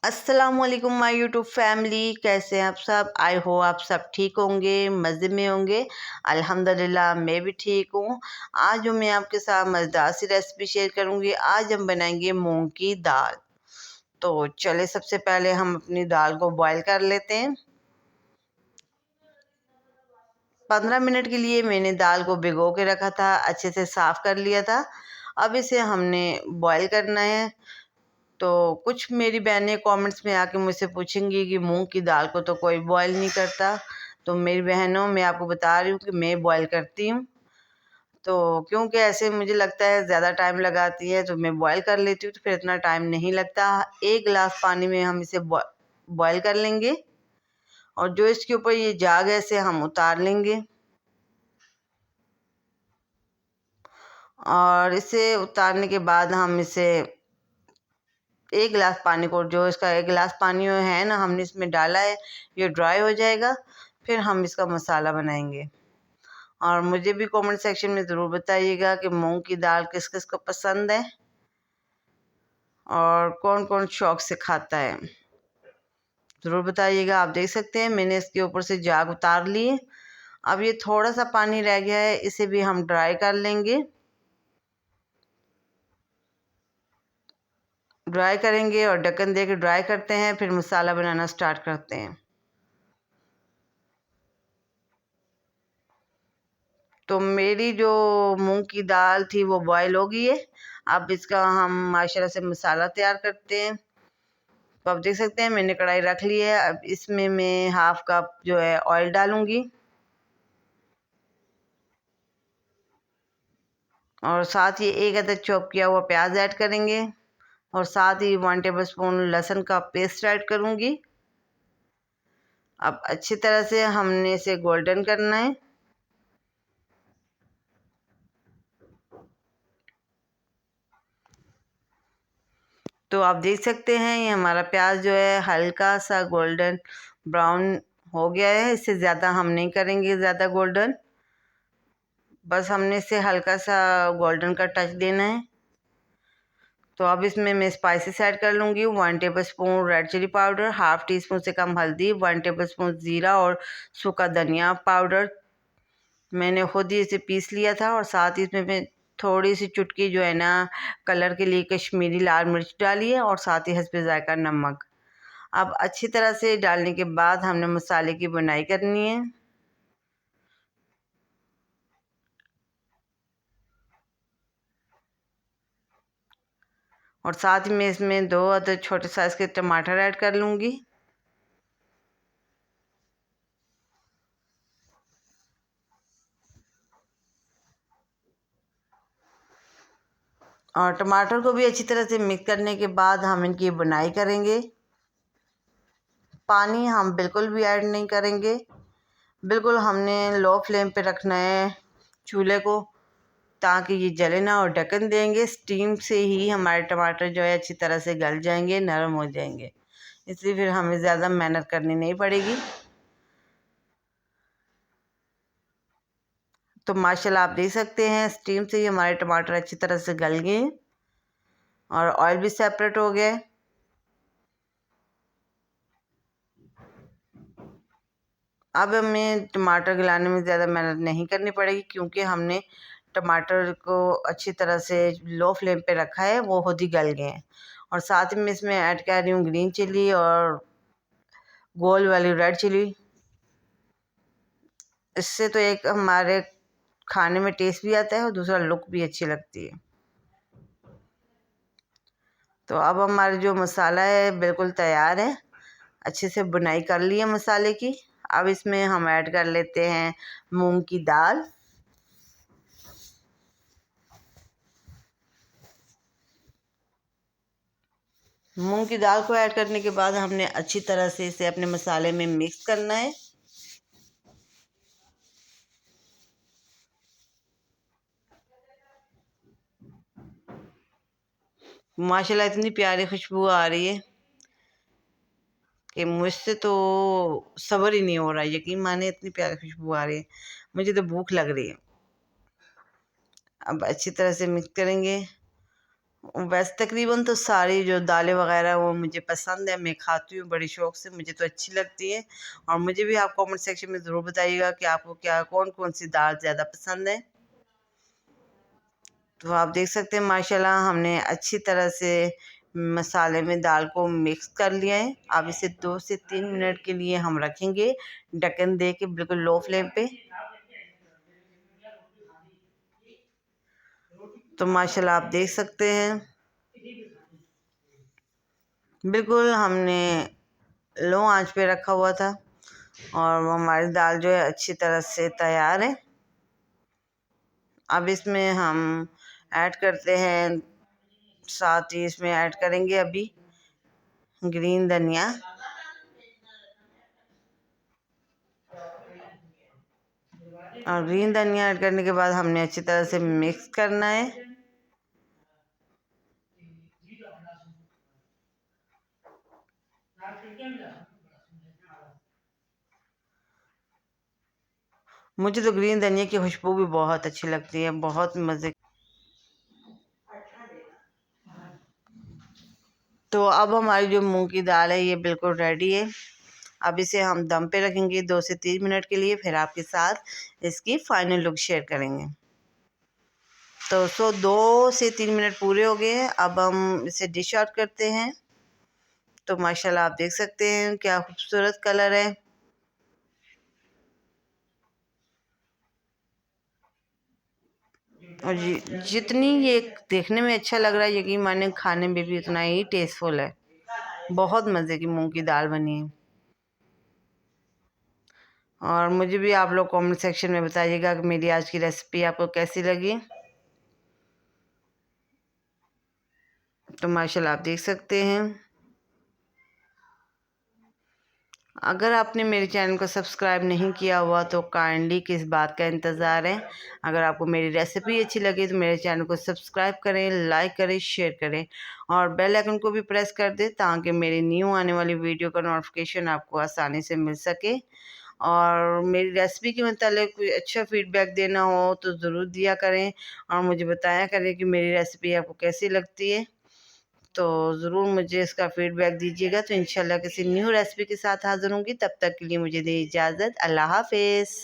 अस्सलामुअलैकुम my YouTube family, कैसे हैं आप सब। आई हो आप सब ठीक होंगे, मज़े में होंगे। अल्हम्दुलिल्लाह मैं भी ठीक हूँ। आज जो मैं आपके साथ मज़ेदार सी रेसिपी शेयर करूँगी। आज हम बनाएंगे मूंग की दाल। तो चले सबसे पहले हम अपनी दाल को बॉईल कर लेते हैं। 15 मिनट के लिए मैंने दाल को भिगो के रखा था, अच्छे से साफ़ कर लिया था। अब इसे हमने बॉईल करना है। तो कुछ मेरी बहनें कमेंट्स में आके मुझसे पूछेंगी कि मूंग की दाल को तो कोई बॉईल नहीं करता। तो मेरी बहनों, मैं आपको बता रही हूँ कि मैं बॉईल करती हूँ। तो क्योंकि ऐसे मुझे लगता है ज़्यादा टाइम लगाती है, तो मैं बॉईल कर लेती हूँ, तो फिर इतना टाइम नहीं लगता। 1 गिलास पानी में हम इसे बॉईल कर लेंगे और जो इसके ऊपर ये जाग है इसे हम उतार लेंगे। और इसे उतारने के बाद हम इसे 1 गिलास पानी को, जो इसका 1 गिलास पानी है ना, हमने इसमें डाला है, ये ड्राई हो जाएगा। फिर हम इसका मसाला बनाएंगे। और मुझे भी कमेंट सेक्शन में ज़रूर बताइएगा कि मूंग की दाल किस किस को पसंद है और कौन कौन शौक़ से खाता है, ज़रूर बताइएगा। आप देख सकते हैं मैंने इसके ऊपर से जाग उतार लिए। अब ये थोड़ा सा पानी रह गया है, इसे भी हम ड्राई कर लेंगे। ड्राई करेंगे और ढक्कन दे के ड्राई करते हैं, फिर मसाला बनाना स्टार्ट करते हैं। तो मेरी जो मूंग की दाल थी वो बॉईल हो गई है। अब इसका हम माशाल्लाह से मसाला तैयार करते हैं। तो आप देख सकते हैं मैंने कढ़ाई रख ली है। अब इसमें मैं हाफ कप जो है ऑयल डालूंगी और साथ ही एक अदद चॉप किया हुआ प्याज ऐड करेंगे और साथ ही 1 टेबल स्पून लहसुन का पेस्ट ऐड करूंगी। अब अच्छी तरह से हमने इसे गोल्डन करना है। तो आप देख सकते हैं ये हमारा प्याज जो है हल्का सा गोल्डन ब्राउन हो गया है। इससे ज़्यादा हम नहीं करेंगे, ज़्यादा गोल्डन, बस हमने इसे हल्का सा गोल्डन का टच देना है। तो अब इसमें मैं स्पाइसेस ऐड कर लूँगी। 1 tablespoon red chili powder, half teaspoon से कम हल्दी, 1 टेबल स्पून ज़ीरा और सूखा धनिया पाउडर। मैंने खुद ही इसे पीस लिया था। और साथ ही इसमें मैं थोड़ी सी चुटकी जो है ना कलर के लिए कश्मीरी लाल मिर्च डाली है और साथ ही हस्बे ज़ायका नमक। अब अच्छी तरह से डालने के बाद हमने मसाले की बुनाई करनी है। और साथ ही मैं इसमें 2 अदद छोटे साइज़ के टमाटर ऐड कर लूँगी। और टमाटर को भी अच्छी तरह से मिक्स करने के बाद हम इनकी बुनाई करेंगे। पानी हम बिल्कुल भी ऐड नहीं करेंगे। बिल्कुल हमने लो फ्लेम पे रखना है चूल्हे को, ताकि ये जले ना। और ढक्कन देंगे, स्टीम से ही हमारे टमाटर जो है अच्छी तरह से गल जाएंगे, नरम हो जाएंगे। इसलिए फिर हमें ज़्यादा मेहनत करनी नहीं पड़ेगी। तो माशाल्लाह आप देख सकते हैं स्टीम से ही हमारे टमाटर अच्छी तरह से गल गए और ऑयल भी सेपरेट हो गया। अब हमें टमाटर गलाने में ज़्यादा मेहनत नहीं करनी पड़ेगी, क्योंकि हमने टमाटर को अच्छी तरह से लो फ्लेम पे रखा है, वो खुद ही गल गए हैं। और साथ ही में इसमें ऐड कर रही हूँ ग्रीन चिली और गोल वाली रेड चिली। इससे तो एक हमारे खाने में टेस्ट भी आता है और दूसरा लुक भी अच्छी लगती है। तो अब हमारा जो मसाला है बिल्कुल तैयार है। अच्छे से बुनाई कर ली है मसाले की। अब इसमें हम ऐड कर लेते हैं मूंग की दाल। मूंग की दाल को ऐड करने के बाद हमने अच्छी तरह से इसे अपने मसाले में मिक्स करना है। माशाल्लाह इतनी प्यारी खुशबू आ रही है कि मुझसे तो सब्र ही नहीं हो रहा। यकीन माने इतनी प्यारी खुशबू आ रही है, मुझे तो भूख लग रही है। अब अच्छी तरह से मिक्स करेंगे वैसे तकरीबन तो सारी जो दालें वगैरह वो मुझे पसंद है, मैं खाती हूँ बड़ी शौक से, मुझे तो अच्छी लगती है। और मुझे भी आप कमेंट सेक्शन में ज़रूर बताइएगा कि आपको क्या कौन कौन सी दाल ज़्यादा पसंद है। तो आप देख सकते हैं माशाल्लाह हमने अच्छी तरह से मसाले में दाल को मिक्स कर लिया है। अब इसे 2 से 3 मिनट के लिए हम रखेंगे ढक्कन दे के बिल्कुल लो फ्लेम पे। तो माशाल्लाह आप देख सकते हैं बिल्कुल हमने लो आंच पे रखा हुआ था और वो हमारी दाल जो है अच्छी तरह से तैयार है। अब इसमें हम ऐड करते हैं, साथ ही इसमें ऐड करेंगे अभी ग्रीन धनिया। और ग्रीन धनिया ऐड करने के बाद हमने अच्छी तरह से मिक्स करना है। मुझे तो ग्रीन धनिया की खुशबू भी बहुत अच्छी लगती है, बहुत मज़े। तो अब हमारी जो मूंग की दाल है ये बिल्कुल रेडी है। अब इसे हम दम पे रखेंगे 2 से 3 मिनट के लिए, फिर आपके साथ इसकी फाइनल लुक शेयर करेंगे। तो 2 से 3 मिनट पूरे हो गए हैं, अब हम इसे डिश आउट करते हैं। तो माशाल्लाह आप देख सकते हैं क्या खूबसूरत कलर है। और जितनी ये देखने में अच्छा लग रहा है, यकीन माने खाने में भी उतना ही टेस्टफुल है। बहुत मज़े की मूंग की दाल बनी है। और मुझे भी आप लोग कमेंट सेक्शन में बताइएगा कि मेरी आज की रेसिपी आपको कैसी लगी। तो माशाल्लाह आप देख सकते हैं। अगर आपने मेरे चैनल को सब्सक्राइब नहीं किया हुआ तो काइंडली किस बात का इंतज़ार है। अगर आपको मेरी रेसिपी अच्छी लगी तो मेरे चैनल को सब्सक्राइब करें, लाइक करें, शेयर करें और बेल आइकन को भी प्रेस कर दें ताकि मेरी न्यू आने वाली वीडियो का नोटिफिकेशन आपको आसानी से मिल सके। और मेरी रेसिपी के मतलब कोई अच्छा फीडबैक देना हो तो ज़रूर दिया करें और मुझे बताया करें कि मेरी रेसिपी आपको कैसी लगती है। तो ज़रूर मुझे इसका फ़ीडबैक दीजिएगा। तो इंशाल्लाह किसी न्यू रेसिपी के साथ हाज़िर होंगी, तब तक के लिए मुझे दें इजाज़त। अल्लाह हाफ़िज़।